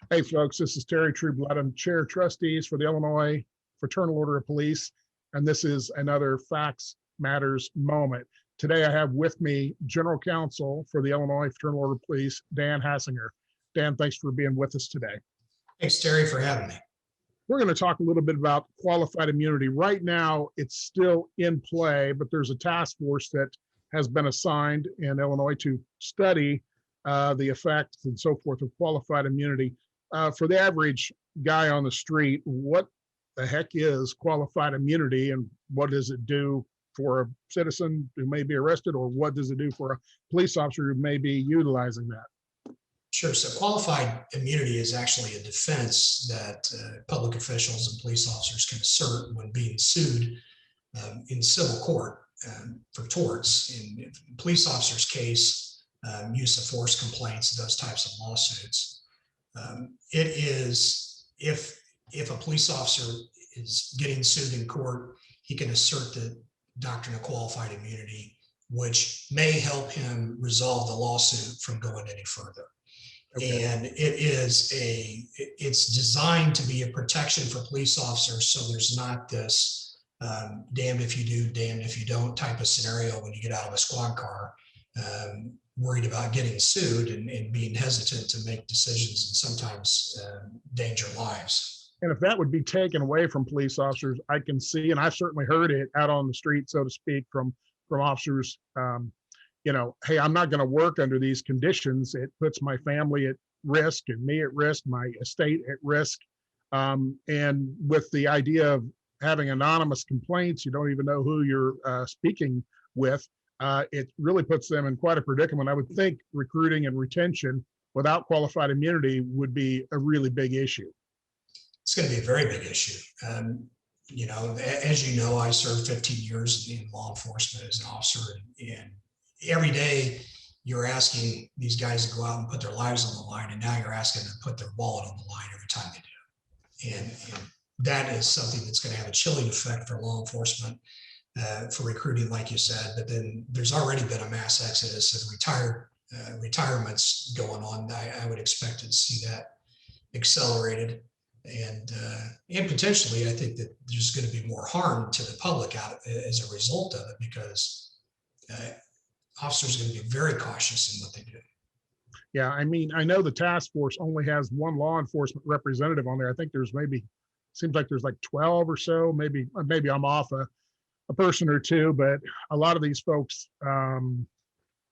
Hey folks, this is Terry Trueblood. I'm Chair of Trustees for the Illinois Fraternal Order of Police, and this is another Facts Matters moment. Today I have with me General Counsel for the Illinois Fraternal Order of Police, Dan Hassinger. Dan, thanks for being with us today. Thanks, Terry, for having me. We're going to talk a little bit about qualified immunity. Right now, it's still in play, but there's a task force that has been assigned in Illinois to study the effects and so forth of qualified immunity. For the average guy on the street, what the heck is qualified immunity, and what does it do for a citizen who may be arrested, or what does it do for a police officer who may be utilizing that? Sure. So qualified immunity is actually a defense that public officials and police officers can assert when being sued in civil court for torts. In police officers' case, use of force complaints, those types of lawsuits. It is, if a police officer is getting sued in court, he can assert the doctrine of qualified immunity, which may help him resolve the lawsuit from going any further. Okay. And it's designed to be a protection for police officers, so there's not this damned if you do, damned if you don't type of scenario when you get out of a squad car, worried about getting sued and being hesitant to make decisions and sometimes endanger lives. And if that would be taken away from police officers, I can see, and I've certainly heard it out on the street, so to speak, from officers, hey, I'm not going to work under these conditions. It puts my family at risk and me at risk, my estate at risk. And with the idea of having anonymous complaints, you don't even know who you're speaking with. It really puts them in quite a predicament. I would think recruiting and retention without qualified immunity would be a really big issue. It's going to be a very big issue. As you know, I served 15 years in law enforcement as an officer, and every day you're asking these guys to go out and put their lives on the line, and now you're asking them to put their wallet on the line every time they do. And that is something that's going to have a chilling effect for law enforcement. For recruiting, like you said, but then there's already been a mass exodus of retirements going on. I would expect to see that accelerated, and potentially I think that there's going to be more harm to the public out as a result of it, because officers are going to be very cautious in what they do. Yeah, I mean, I know the task force only has one law enforcement representative on there. I think there's seems like there's like 12 or so. Maybe I'm off a person or two, but a lot of these folks,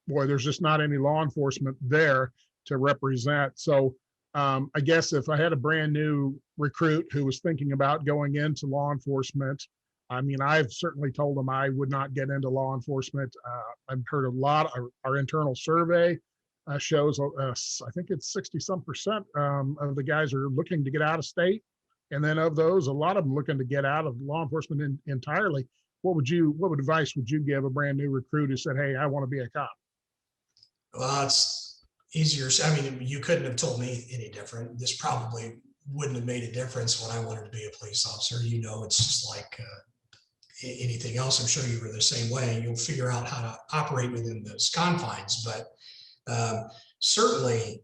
there's just not any law enforcement there to represent. So I guess if I had a brand new recruit who was thinking about going into law enforcement, I mean, I've certainly told them I would not get into law enforcement. I've heard a lot. Our internal survey shows, I think it's 60-some% of the guys are looking to get out of state. And then of those, a lot of them looking to get out of law enforcement entirely. What advice would you give a brand new recruit who said, hey, I want to be a cop? Well, it's easier. I mean, you couldn't have told me any different. This probably wouldn't have made a difference when I wanted to be a police officer. It's just like anything else. I'm sure you were the same way. You'll figure out how to operate within those confines. But certainly,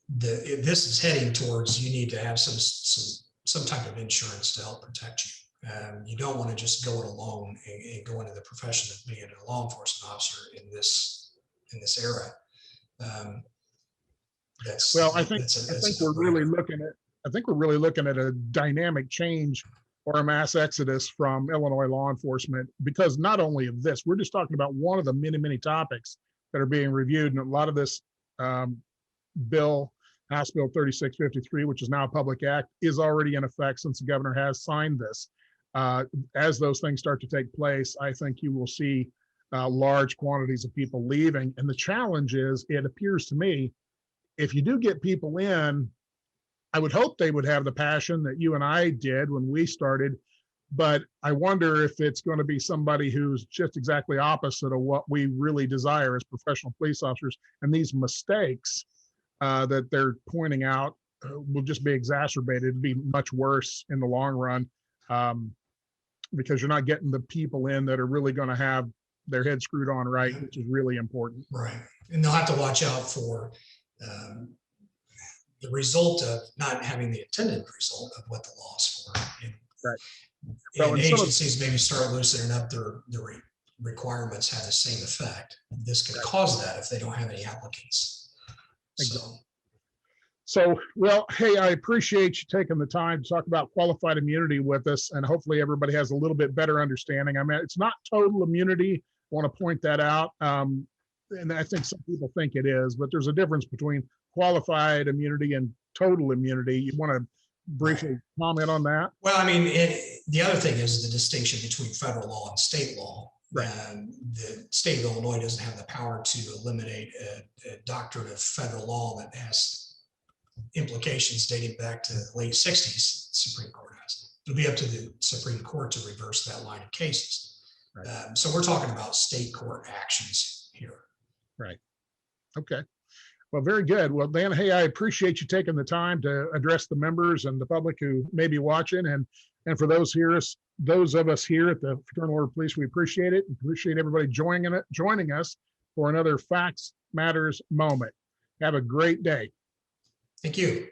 this is heading towards, you need to have some type of insurance to help protect you. You don't want to just go it alone and go into the profession of being a law enforcement officer in this era. I think we're really looking at a dynamic change or a mass exodus from Illinois law enforcement, because not only of this, we're just talking about one of the many, many topics that are being reviewed, and a lot of this bill, House Bill 3653, which is now a public act, is already in effect since the governor has signed this. As those things start to take place, I think you will see large quantities of people leaving. And the challenge is, it appears to me, if you do get people in, I would hope they would have the passion that you and I did when we started. But I wonder if it's going to be somebody who's just exactly opposite of what we really desire as professional police officers. And these mistakes that they're pointing out will just be exacerbated. It'd be much worse in the long run. Because you're not getting the people in that are really going to have their head screwed on right, which is really important. Right. And they'll have to watch out for, the result of not having the intended result of what the law is for. And, Right. Well, and and some of- agencies maybe start loosening up their requirements have the same effect. This could cause that if they don't have any applicants. Exactly. So, well, hey, I appreciate you taking the time to talk about qualified immunity with us, and hopefully everybody has a little bit better understanding. I mean, it's not total immunity. I want to point that out. And I think some people think it is, but there's a difference between qualified immunity and total immunity. You want to briefly comment on that? Well, I mean, the other thing is the distinction between federal law and state law. Right. The state of Illinois doesn't have the power to eliminate a doctrine of federal law that has implications dating back to the late 60s. The Supreme Court has. It'll be up to the Supreme Court to reverse that line of cases. Right. So we're talking about state court actions here. Right. Okay. Well, very good. Well, Dan, hey, I appreciate you taking the time to address the members and the public who may be watching. And for those of us here at the Fraternal Order of Police, we appreciate it. We appreciate everybody joining us for another Facts Matters moment. Have a great day. Thank you.